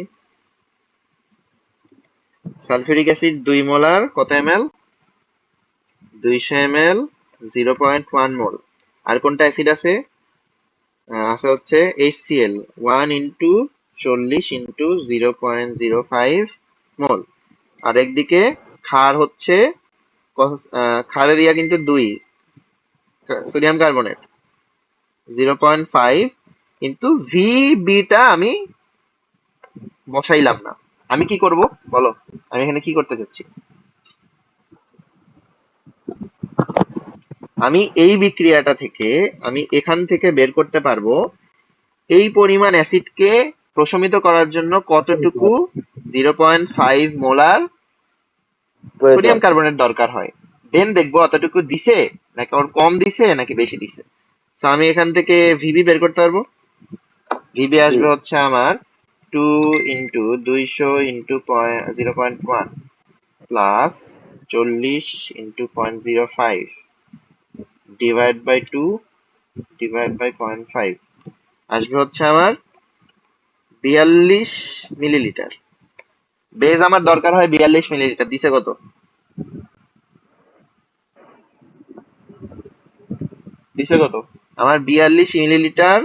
সালফিউরিক অ্যাসিড 2 মোলার কত এমএল, 200 ml, 0.1 মোল। আর কোনটা অ্যাসিড আছে, আছে হচ্ছে HCl, 1 × 40 × 0.05 মোল। আর একদিকে ক্ষার হচ্ছে ক্ষারের ইয়া কিন্তু 2, সোডিয়াম কার্বনেট 0.5, কিন্তু VB আমি বসাইলাম না। আমি কি করব বলো, আমি এখানে কি করতে চাচ্ছি, আমি এই বিক্রিয়াটা থেকে আমি এখান থেকে বের করতে পারবো এই পরিমাণ অ্যাসিডকে প্রশমিত করার জন্য কতটুকু 0.5 মোলার সোডিয়াম প্রয়োজন। কার্বনেট দরকার হয়, দেন দেখবো অতটুকু দিছে নাকি ওর কম দিছে নাকি বেশি দিছে। তো আমি এখান থেকে ভিবি বের করতে পারবো। ভিবি জি। আসবে হচ্ছে আমার 2 × 200 × 0.1 প্লাস 40 × 0.05 ডিভাইড বাই 2 আসবে হচ্ছে আমার 42 মিলিলিটার। বেজ আমার দরকার হয় 42 মিলিলিটার, দিছে কত, দিছে কত, আমার 42 মিলিলিটার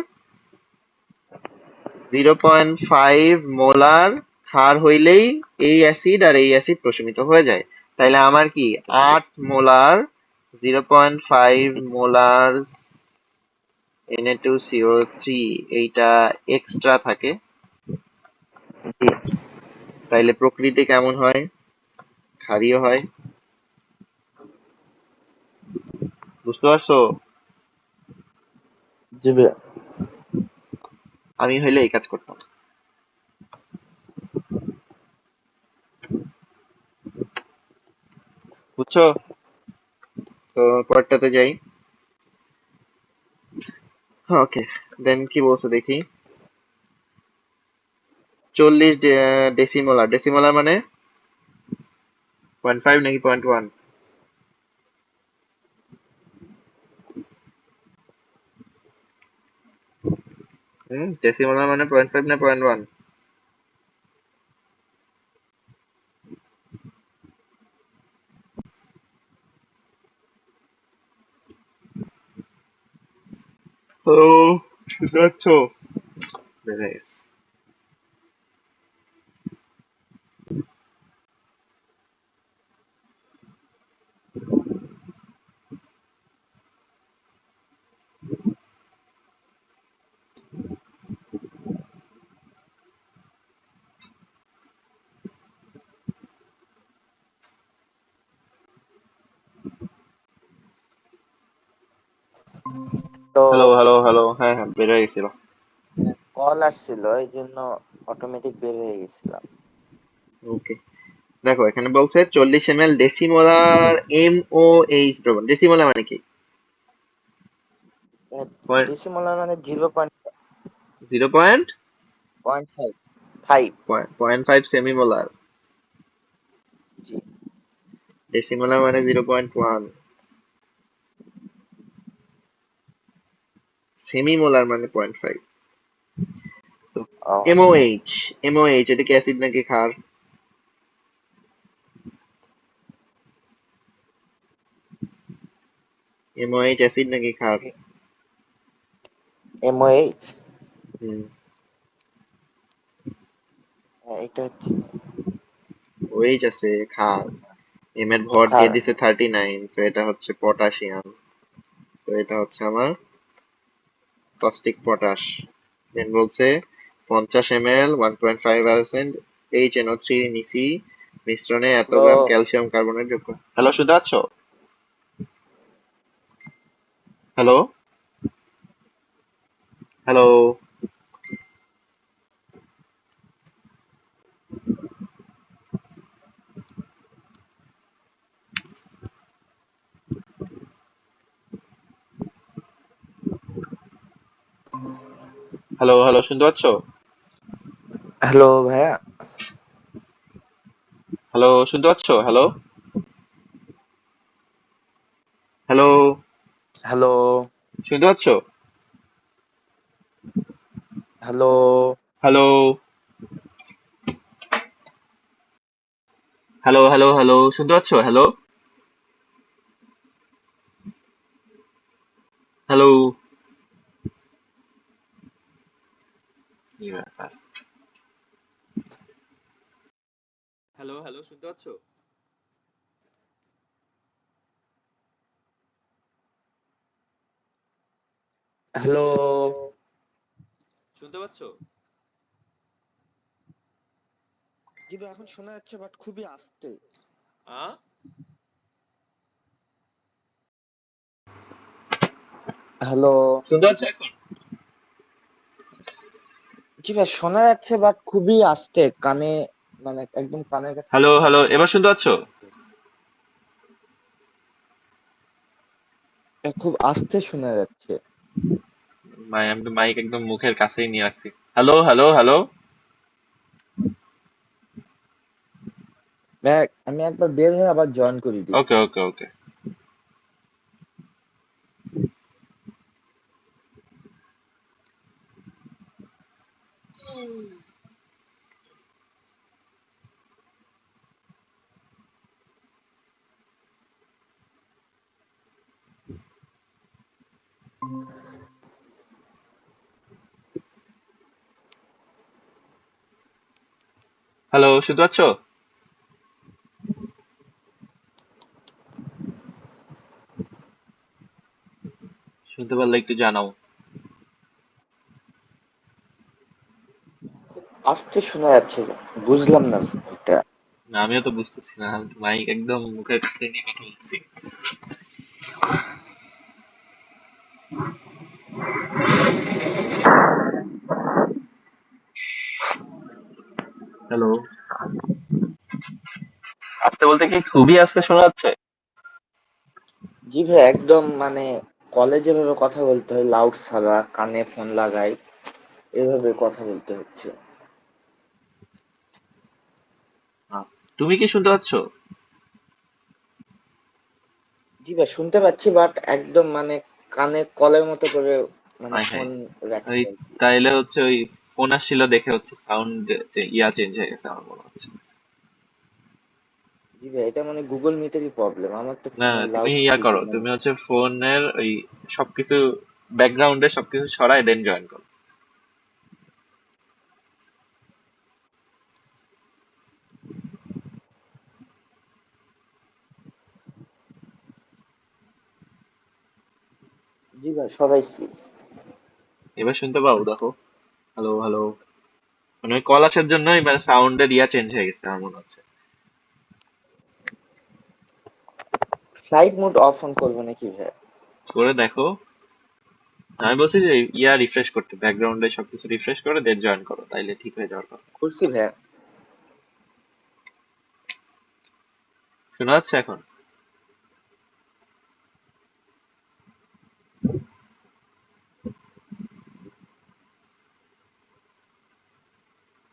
0.5 মোলার ক্ষার হইলেই এই অ্যাসিড আর এই অ্যাসিড প্রশমিত হয়ে যায়। তাইলে আমার কি 8 মোলার 0.5 মোলার Na2CO3 এইটা এক্সট্রা থাকে। জি। তাইলে প্রকৃতি কেমন হয়, ক্ষারীয় হয়। বুঝতে পারছো? জি ভাইয়া। আমি হইলে এই কাজ করতাম। বুঝছো? তো পরেরটাতে যাই। ওকে, দেন কি বলছে দেখি, 40 ডেসিমোলার, ডেসিমোলার মানে 0.5 নাকি 0.1? ডেসিমোলার মানে 0.5 না 0.1? ও, শুনতে পাচ্ছ? বেশ। তো হ্যালো হ্যালো হ্যালো, হ্যাঁ হ্যাঁ, বের হয়ে গেছিল। কল আসছিল এই জন্য অটোমেটিক বের হয়ে গেছিলাম। ওকে, দেখো এখানে বলছে 40 ml ডেসিমোলার MOH দ্রবণ। ডেসিমোলার মানে কি? ডেসিমলার মানে 0.5 ফাইভ। 0.5 সেমিমোলার। জি। ডেসিমোলার মানে 0.1। সেমিমোলার মানে 0.5। তো ও এমওএইচ, এমওএইচ এটা কি অ্যাসিড নাকি ক্ষার? এমওএইচ অ্যাসিড নাকি ক্ষার? এমওএইচ, হুম, এটা হচ্ছে ওএইচ আছে, ক্ষার। এম এর ভর দিয়ে ক্ষার। দিছে 39, তো এটা হচ্ছে পটাশিয়াম। তো এটা হচ্ছে আমার কস্টিক পটাশ। দেন বলছে 50 ml 1.5% HNO3 নিসি মিশ্রণে এত হ্যালো গ্রাম ক্যালসিয়াম কার্বনেট যোগ করো। হ্যালো, শুনতে পাচ্ছ? হ্যালো হ্যালো হ্যালো হ্যালো, শুনতে পাচ্ছ? হ্যালো ভাইয়া। হ্যালো, শুনতে পাচ্ছ? হ্যালো হ্যালো, হ্যালো শুনতে পাচ্ছ? Hello hello hello hello hello, শুনতে পাচ্ছ? হ্যালো হ্যালো, কি ব্যাপার? হ্যালো হ্যালো, শুনতে পাচ্ছ? হ্যালো। শুনতে পাচ্ছ? জি ভাই, এখন শোনা যাচ্ছে বাট খুবই আস্তে। আ হ্যালো। শুনতে পাচ্ছ এখন? জি ভাই, শোনা যাচ্ছে বাট খুবই আস্তে, কানে মানে একদম কানের কাছে হ্যালো নিয়ে হ্যালো, কথা এবার বলতে শুনতে পাচ্ছ? হবে। খুব আস্তে শোনা যাচ্ছে। আমি তো মাইক একদম মুখের কাছেই নিয়ে রাখছি। Hello hello hello. ভাই, আমি একবার বের হয়ে আবার জয়েন করে ওকে দিচ্ছি। ওকে ওকে। হ্যালো, শুনতে পাচ্ছ? শুনতে পারলে একটু জানাও। আস্তে শোনা যাচ্ছে, বুঝলাম না এটা। না, আমিও তো বুঝতেছি না, আমি তো মাইক একদম মুখের কাছে নিয়ে কথা বলছি। হ্যালো, আস্তে বলতে কি খুবই আস্তে শোনা যাচ্ছে? জি ভাই, একদম মানে কলেজে যেভাবে কথা বলতে হয় লাউড ছাড়া, কানে ফোন লাগাই এভাবে কথা বলতে হচ্ছে। আহ, তুমি কি শুনতে পাচ্ছ? জি ভাই, শুনতে পাচ্ছি বাট একদম মানে কানে কলের মতো করে মানে হাই হাই, ফোন রাখছি ওই আর কি। তাইলে হচ্ছে ওই ফোন আসছিল দেখে হচ্ছে সাউন্ড চেঞ্জ হয়ে গেছে আমার মনে হচ্ছে। জি ভাই, এটা মানে গুগল মিটেরই প্রবলেম, আমার তো না ফোনের তুমি লাউড ইয়া করো, স্পিকার মানে। তুমি হচ্ছে ফোনের ওই সবকিছু ব্যাকগ্রাউন্ডে সবকিছু সরাই দেন জয়েন করো। জি ভাই, সবাই সি। এবার শুনতে পাও? দেখো। Hello hello. মানে ওই কল আসার জন্যই মানে সাউন্ডের চেঞ্জ হয়ে গেছে আমার মনে হচ্ছে। ফ্লাইট মোড অফ অন করবো নাকি ভাই? করে দেখো। আমি বলছি যে রিফ্রেশ করতে, ব্যাকগ্রাউন্ডে সবকিছু রিফ্রেশ করে দেন জয়েন করো, তাইলে ঠিক হয়ে যাওয়ার কথা। করছি ভাই। শোনা যাচ্ছে এখন?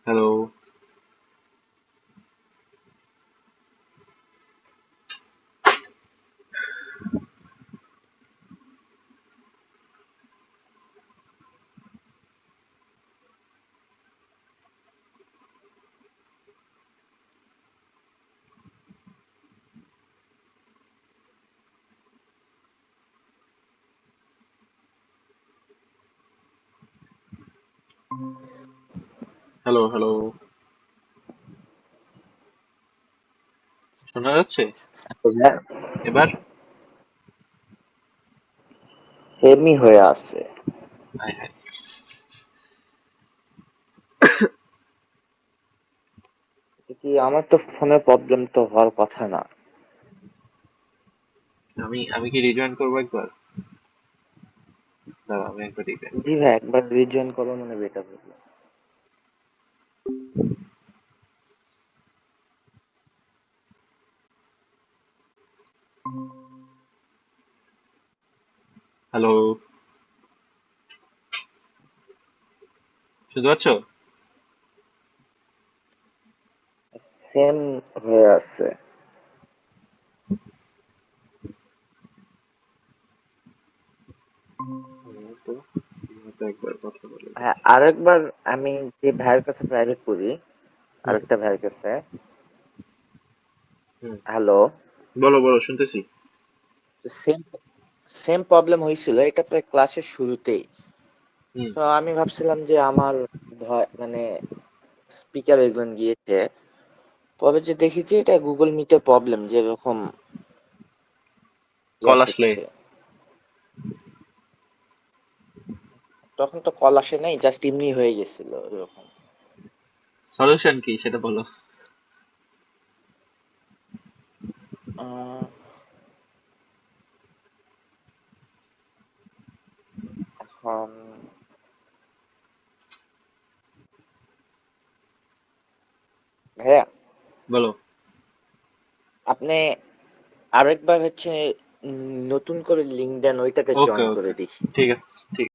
হ্যালো। Hello hello. শোনা যাচ্ছে ভাই এবার? সেমই হয়ে আছে। High high. এটা কি আমার তো ফোনের প্রবলেম তো হওয়ার কথা না। আমি আমি কি রিজয়েন করবো একবার? দাঁড়াও, আমি একবার রিজয়েন জি করি। ভাই, একবার রিজয়েন করো মানে বেটার হবে। হ্যালো। শুনতে পাচ্ছ? সেম হয়ে আছে। তো তো একবার কথা বলে হ্যাঁ, দেখি। আরেকবার আমি যে ভাইয়ের কাছে প্রাইভেট করি, হুম আরেকটা ভাইয়ের কাছে। হুম। হ্যালো। বলো বলো, শুনতেছি। সেম সেম প্রবলেম হয়েছিল, এটা প্রায় ক্লাসের শুরুতেই। হুম। তো আমি ভাবছিলাম যে আমার ভয় মানে স্পিকার এগুলো গিয়েছে। পরে যে দেখেছি এটা গুগল মিটের প্রবলেম, যেরকম কল আসলে হচ্ছে। তখন তো কল আসে নাই, জাস্ট এমনি হয়ে গেছিল এরকম। সলিউশন কি সেটা বলো। আহ, এখন ভাইয়া, বলো। আপনি আরেকবার হচ্ছে নতুন করে লিঙ্ক দেন, ওইটাতে ওকে জয়েন করে ওকে। দেখি। ঠিক আছে ঠিক